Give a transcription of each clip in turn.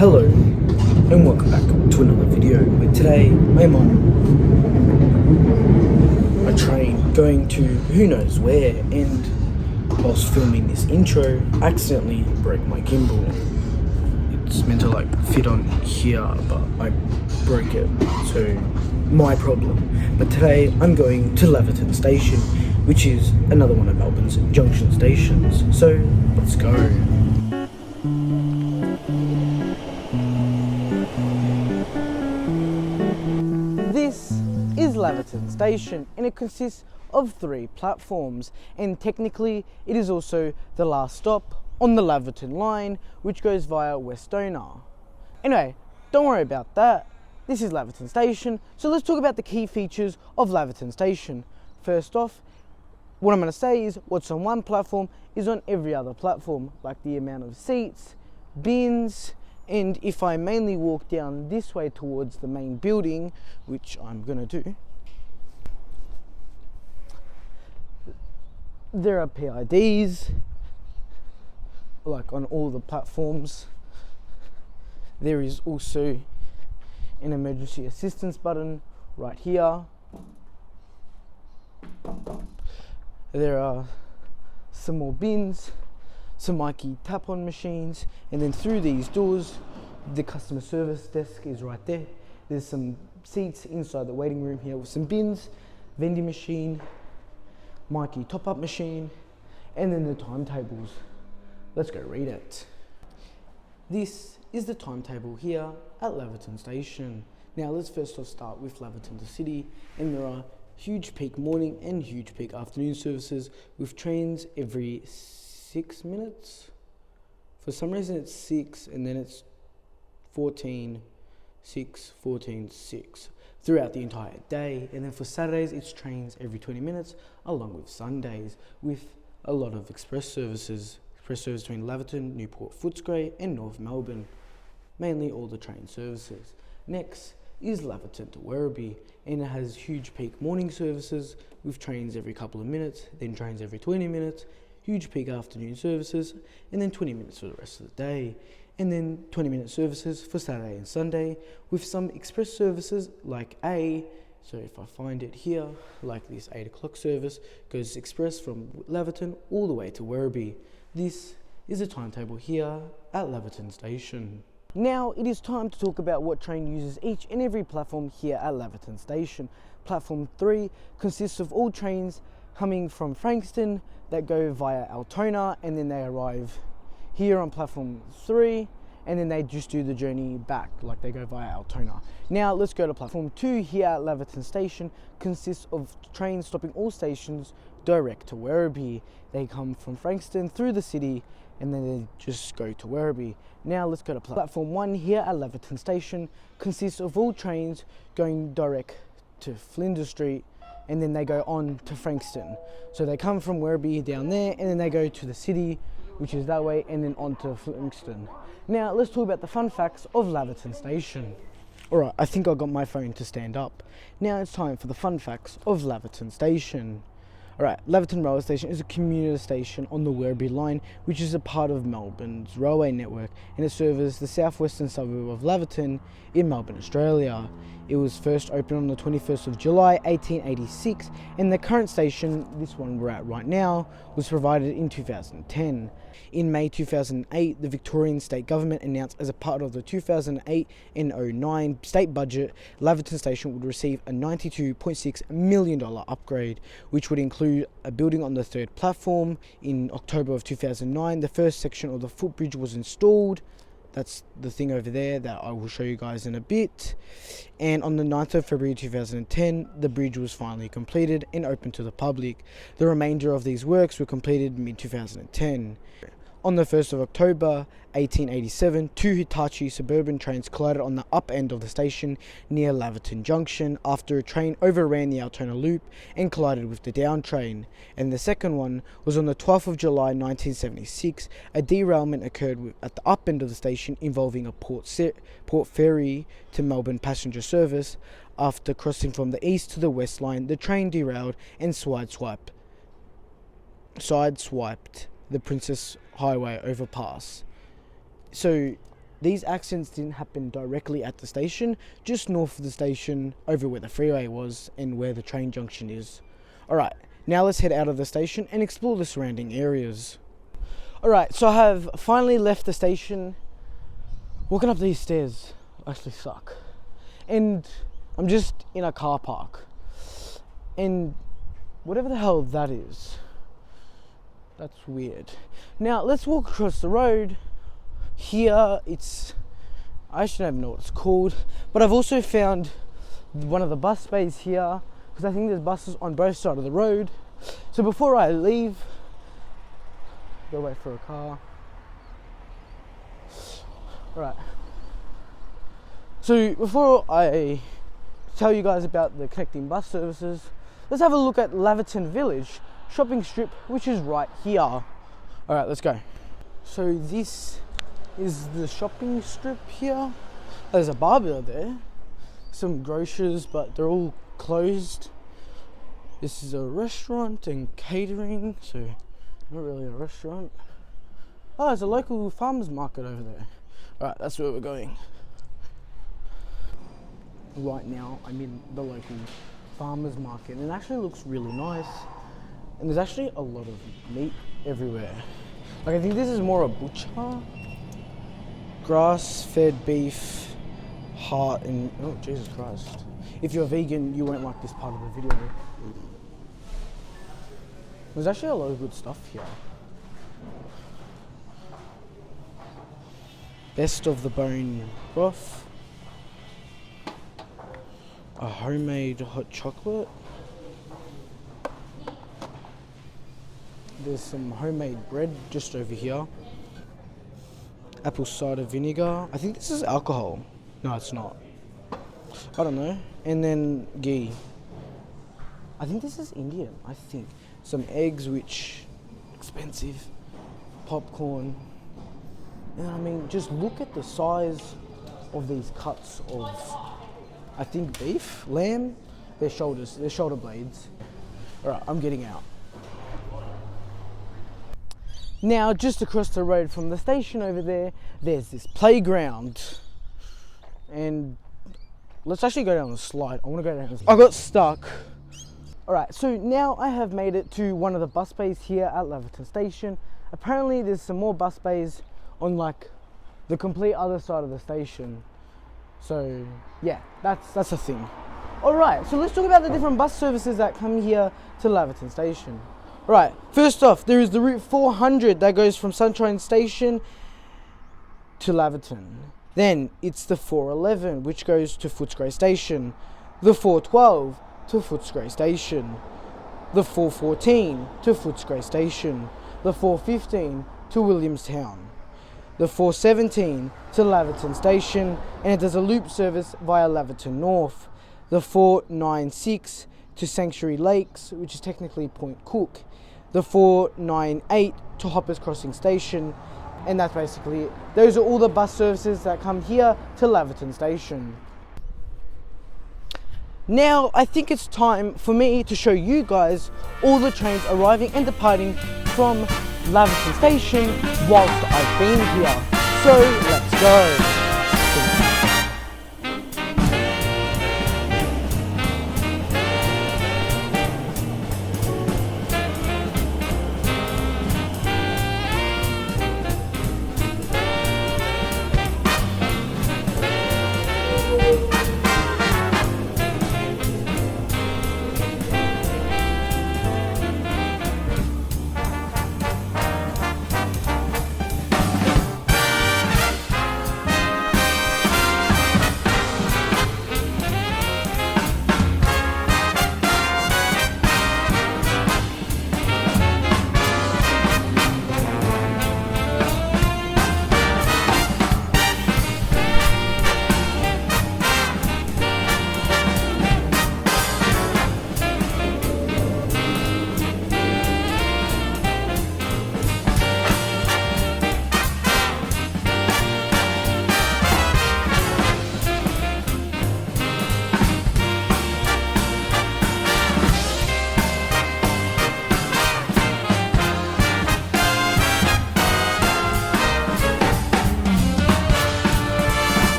Hello and welcome back to another video where today I'm on a train going to who knows where, and whilst filming this intro I accidentally broke my gimbal. It's meant to fit on here but I broke it, so my problem. But today I'm going to Laverton Station, which is another one of Melbourne's Junction stations, so let's go. This is Laverton Station and it consists of 3 platforms, and technically it is also the last stop on the Laverton line, which goes via Westona. Anyway, don't worry about that. This is Laverton Station, so let's talk about the key features of Laverton Station. First off, what I'm going to say is what's on one platform is on every other platform, like the amount of seats, bins, and if I mainly walk down this way towards the main building, which I'm going to do, there are PIDs, like on all the platforms. There is also an emergency assistance button right here. There are some more bins, some Mikey tap-on machines, and then through these doors, the customer service desk is right there. There's some seats inside the waiting room here with some bins, vending machine, Mikey top-up machine, and then the timetables. Let's go read it. This is the timetable here at Laverton Station. Now let's first off start with Laverton to City, and there are huge peak morning and huge peak afternoon services with trains every 6 minutes. For some reason it's 6 and then it's 14, 6, 14, 6 throughout the entire day. And then for Saturdays it's trains every 20 minutes along with Sundays, with a lot of express services. Express service between Laverton, Newport, Footscray and North Melbourne. Mainly all the train services. Next is Laverton to Werribee, and it has huge peak morning services with trains every couple of minutes, then trains every 20 minutes, huge peak afternoon services, and then 20 minutes for the rest of the day, and then 20-minute services for Saturday and Sunday, with some express services like so if I find it here, like this 8 o'clock service, goes express from Laverton all the way to Werribee. This is a timetable here at Laverton Station. Now it is time to talk about what train uses each and every platform here at Laverton Station. Platform 3 consists of all trains coming from Frankston that go via Altona, and then they arrive here on platform 3, and then they just do the journey back, like they go via Altona. Now let's go to platform 2 here at Laverton Station. Consists of trains stopping all stations direct to Werribee. They come from Frankston through the city and then they just go to Werribee. Now let's go to platform 1 here at Laverton Station. Consists of all trains going direct to Flinders Street, and then they go on to Frankston. So they come from Werribee down there and then they go to the city, which is that way, and then on to Frankston. Now let's talk about the fun facts of Laverton Station. Alright, I think I got my phone to stand up. Now it's time for the fun facts of Laverton Station. Alright, Laverton Railway Station is a commuter station on the Werribee line, which is a part of Melbourne's railway network, and it serves the southwestern suburb of Laverton in Melbourne, Australia. It was first opened on the 21st of July 1886, and the current station, this one we're at right now, was provided in 2010. In May 2008, the Victorian state government announced as a part of the 2008 and 09 state budget, Laverton Station would receive a $92.6 million upgrade, which would include a building on the 3rd platform. In October of 2009, the first section of the footbridge was installed. That's the thing over there that I will show you guys in a bit. And on the 9th of February 2010, the bridge was finally completed and open to the public. The remainder of these works were completed mid-2010. On the 1st of October 1887, 2 Hitachi suburban trains collided on the up end of the station near Laverton Junction after a train overran the Altona loop and collided with the down train. And the second one was on the 12th of July 1976. A derailment occurred at the up end of the station involving a port ferry to Melbourne passenger service. After crossing from the east to the west line, the train derailed and sideswiped the Princess Highway overpass. So these accidents didn't happen directly at the station, just north of the station, over where the freeway was and where the train junction is. Alright, now let's head out of the station and explore the surrounding areas. Alright, so I have finally left the station. Walking up these stairs actually suck. And I'm just in a car park. And whatever the hell that is, that's weird. Now let's walk across the road. Here it's, I actually don't even know what it's called, but I've also found one of the bus bays here, because I think there's buses on both sides of the road. So before I leave, go wait for a car. Alright, so before I tell you guys about the connecting bus services, let's have a look at Laverton Village shopping strip, which is right here. Alright, let's go. So this is the shopping strip here. There's a barber there, some grocers, but they're all closed. This is a restaurant and catering, so not really a restaurant. Oh, there's a local farmers market over there. Alright, that's where we're going. Right now I'm in the local farmers market and it actually looks really nice, and there's actually a lot of meat everywhere. Like, I think this is more a butcher. Grass-fed beef, heart, and oh Jesus Christ. If you're vegan, you won't like this part of the video. There's actually a lot of good stuff here. Best of the bone broth. A homemade hot chocolate. There's some homemade bread just over here. Apple cider vinegar. I think this is alcohol. No, it's not. I don't know. And then ghee. I think this is Indian, I think. Some eggs, which expensive. Popcorn. And I mean, just look at the size of these cuts of, I think, beef, lamb. They're shoulders, they're shoulder blades. Alright, I'm getting out. Now, just across the road from the station over there, there's this playground. And let's actually go down the slide. I want to go down the slide. I got stuck. Alright, so now I have made it to one of the bus bays here at Laverton Station. Apparently there's some more bus bays on like the complete other side of the station. So yeah, that's a thing. Alright, so let's talk about the different bus services that come here to Laverton Station. Right, first off, there is the Route 400 that goes from Sunshine Station to Laverton. Then it's the 411, which goes to Footscray Station. The 412 to Footscray Station. The 414 to Footscray Station. The 415 to Williamstown. The 417 to Laverton Station, and it does a loop service via Laverton North. The 496 to Sanctuary Lakes, which is technically Point Cook. The 498 to Hoppers Crossing Station, and that's basically it. Those are all the bus services that come here to Laverton Station. Now, I think it's time for me to show you guys all the trains arriving and departing from Laverton Station whilst I've been here. So, let's go.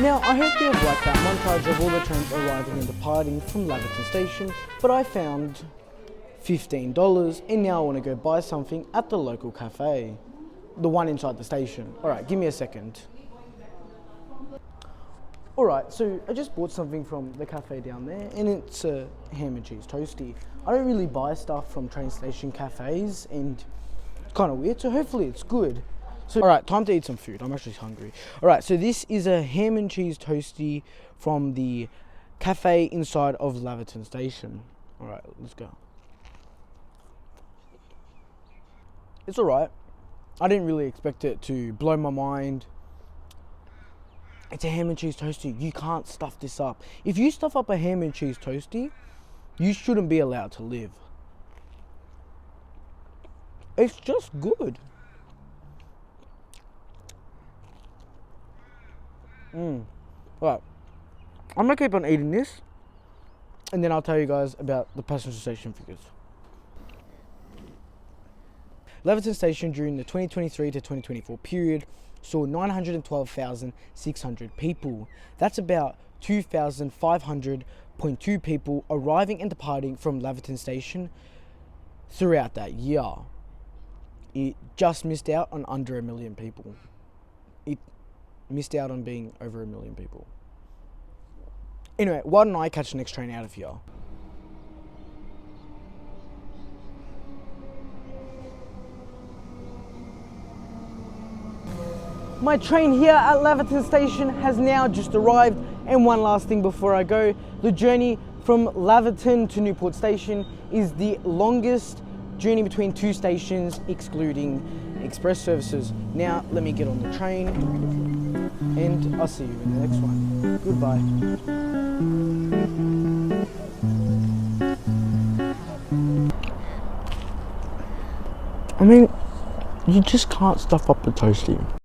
Now, I hope you have liked that montage of all the trains arriving and departing from Laverton Station, but I found $15 and now I want to go buy something at the local cafe. The one inside the station. Alright, give me a second. Alright, so I just bought something from the cafe down there and it's a ham and cheese toastie. I don't really buy stuff from train station cafes and it's kind of weird, so hopefully it's good. So, alright, time to eat some food. I'm actually hungry. Alright, so this is a ham and cheese toastie from the cafe inside of Laverton Station. Alright, let's go. It's alright. I didn't really expect it to blow my mind. It's a ham and cheese toastie. You can't stuff this up. If you stuff up a ham and cheese toastie, you shouldn't be allowed to live. It's just good. Right, I'm gonna keep on eating this and then I'll tell you guys about the passenger station figures. Laverton Station during the 2023 to 2024 period saw 912,600 people. That's about 2,500.2 people arriving and departing from Laverton Station throughout that year. It just missed out on under 1 million people. It missed out on being over 1 million people. Anyway, why don't I catch the next train out of here? My train here at Laverton Station has now just arrived, and one last thing before I go, the journey from Laverton to Newport Station is the longest journey between two stations excluding express services. Now let me get on the train and I'll see you in the next one. Goodbye. I mean, you just can't stuff up the toastie.